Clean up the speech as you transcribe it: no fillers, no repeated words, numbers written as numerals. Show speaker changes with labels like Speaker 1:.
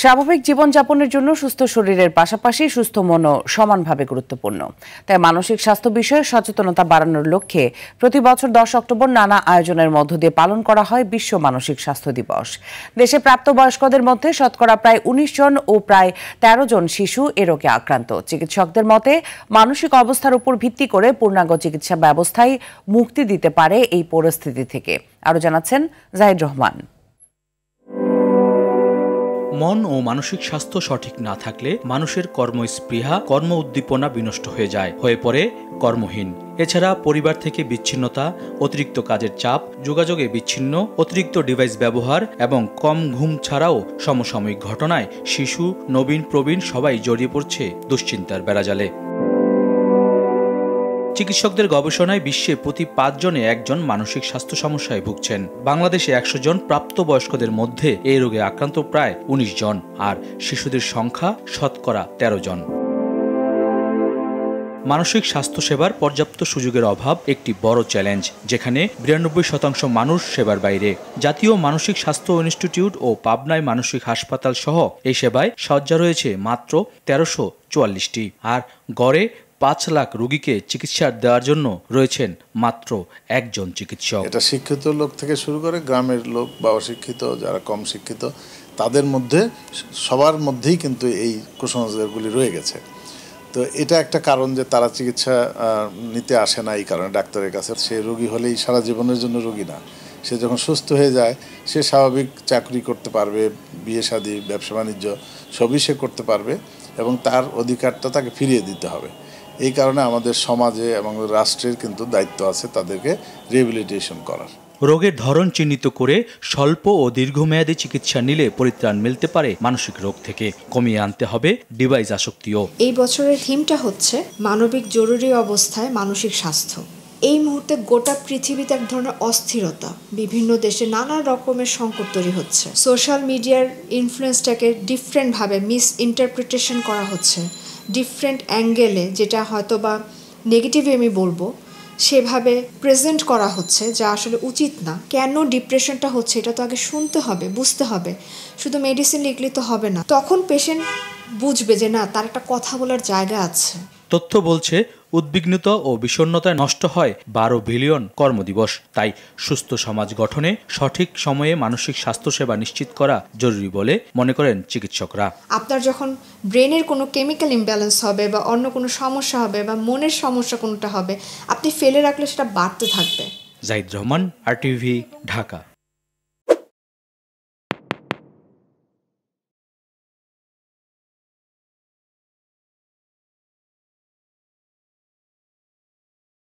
Speaker 1: স্বাভাবিক জীবনযাপনের জন্য সুস্থ শরীরের পাশাপাশি সুস্থ মনও সমানভাবে গুরুত্বপূর্ণ। তাই মানসিক স্বাস্থ্য বিষয়ে সচেতনতা বাড়ানোর লক্ষ্যে প্রতি বছর 10 অক্টোবর নানা আয়োজনের মধ্য দিয়ে পালন করা হয় বিশ্ব মানসিক স্বাস্থ্য দিবস। দেশে প্রাপ্তবয়স্কদের মধ্যে শতকরা প্রায় 19 জন ও প্রায় 13 জন শিশু এ রোগে আক্রান্ত। চিকিৎসকদের মতে মানসিক অবস্থার উপর ভিত্তি করে পূর্ণাঙ্গ চিকিৎসা ব্যবস্থায় মুক্তি দিতে পারে এই পরিস্থিতি থেকে। আরও জানাচ্ছেন জাহিদ রহমান।
Speaker 2: মন ও মানসিক স্বাস্থ্য সঠিক না থাকলে মানুষের কর্মস্পৃহা, কর্ম উদ্দীপনা বিনষ্ট হয়ে পড়ে কর্মহীন। এছাড়া পরিবার থেকে বিচ্ছিন্নতা, অতিরিক্ত কাজের চাপ, যোগাযোগে বিচ্ছিন্ন, অতিরিক্ত ডিভাইস ব্যবহার এবং কম ঘুম ছাড়াও সমসাময়িক ঘটনায় শিশু, নবীন প্রবীণ সবাই জড়িয়ে পড়ছে দুশ্চিন্তার বেড়াজালে। চিকিৎসকদের গবেষণায় বিশ্বে প্রতি 5 জনে একজন মানসিক স্বাস্থ্য সমস্যায় ভুগছেন। বাংলাদেশে 100 জন প্রাপ্তবয়স্কদের মধ্যে এই রোগে আক্রান্ত প্রায় 19 জন, আর শিশুদের সংখ্যা শতকরা 13 জন। মানসিক স্বাস্থ্যসেবার পর্যাপ্ত সুযোগের অভাব একটি বড় চ্যালেঞ্জ, যেখানে 92% মানুষ সেবার বাইরে। জাতীয় মানসিক স্বাস্থ্য ইনস্টিটিউট ও পাবনায় মানসিক হাসপাতাল সহ এই সেবায় শয্যা রয়েছে মাত্র 1344টি, আর গড়ে 5 লাখ রোগীকে চিকিৎসা দেওয়ার জন্য রয়েছেন মাত্র একজন চিকিৎসক।
Speaker 3: এটা শিক্ষিত লোক থেকে শুরু করে গ্রামের লোক বা অশিক্ষিত, যারা কম শিক্ষিত, তাদের মধ্যে সবার মধ্যেই কিন্তু এই কুসংস্কারগুলি রয়ে গেছে। তো এটা একটা কারণ যে তারা চিকিৎসা নিতে আসে না এই কারণে ডাক্তারের কাছে। সে রোগী হলেই সারা জীবনের জন্য রোগী না, সে যখন সুস্থ হয়ে যায় সে স্বাভাবিক চাকরি করতে পারবে, বিয়ে শাদী, ব্যবসা বাণিজ্য সবই সে করতে পারবে এবং তার অধিকারটা তাকে ফিরিয়ে দিতে হবে। এই কারণে আমাদের সমাজে এবং রাষ্ট্রের কিন্তু দায়িত্ব আছে তাদেরকে রিহ্যাবিলিটেশন করার।
Speaker 2: রোগের ধরন চিহ্নিত করে স্বল্প ও দীর্ঘমেয়াদী চিকিৎসা নিলে পরিত্রাণ মিলতে পারে মানসিক রোগ থেকে। কমিয়ে আনতে হবে ডিভাইস আসক্তিও।
Speaker 4: এই বছরের থিমটা হচ্ছে মানবিক জরুরি অবস্থায় মানসিক স্বাস্থ্য। এই মুহূর্তে গোটা পৃথিবীতে এক ধরনের অস্থিরতা, বিভিন্ন দেশে নানা রকমের সংকট তৈরি হচ্ছে। সোশ্যাল মিডিয়ার ইনফ্লুয়েন্সটাকে ডিফারেন্টভাবে মিস ইন্টারপ্রিটেশন করা হচ্ছে, ডিফারেন্ট অ্যাঙ্গেলে, যেটা হয়তো বা নেগেটিভ আমি বলবো, সেভাবে প্রেজেন্ট করা হচ্ছে, যা আসলে উচিত না। কেন ডিপ্রেশনটা হচ্ছে এটা তো আগে শুনতে হবে, বুঝতে হবে। শুধু মেডিসিন লিখলে তো হবে না। তখন পেশেন্ট বুঝবে যে না, তার একটা কথা বলার জায়গা আছে।
Speaker 2: তথ্য বলছে উদ্বিগ্নতা ও বিষণ্ণতায় নষ্ট হয় 12 বিলিয়ন কর্মদিবস। তাই সুস্থ সমাজ গঠনে সঠিক সময়ে মানসিক স্বাস্থ্যসেবা নিশ্চিত করা জরুরি বলে মনে করেন চিকিৎসকরা।
Speaker 4: আপনার যখন ব্রেনের কোনো কেমিক্যাল ইমব্যালেন্স হবে বা অন্য কোনো সমস্যা হবে বা মনের সমস্যা কোনটা হবে, আপনি ফেলে রাখলে সেটা বাড়তে থাকবে।
Speaker 2: জাহিদ রহমান, RTV, ঢাকা।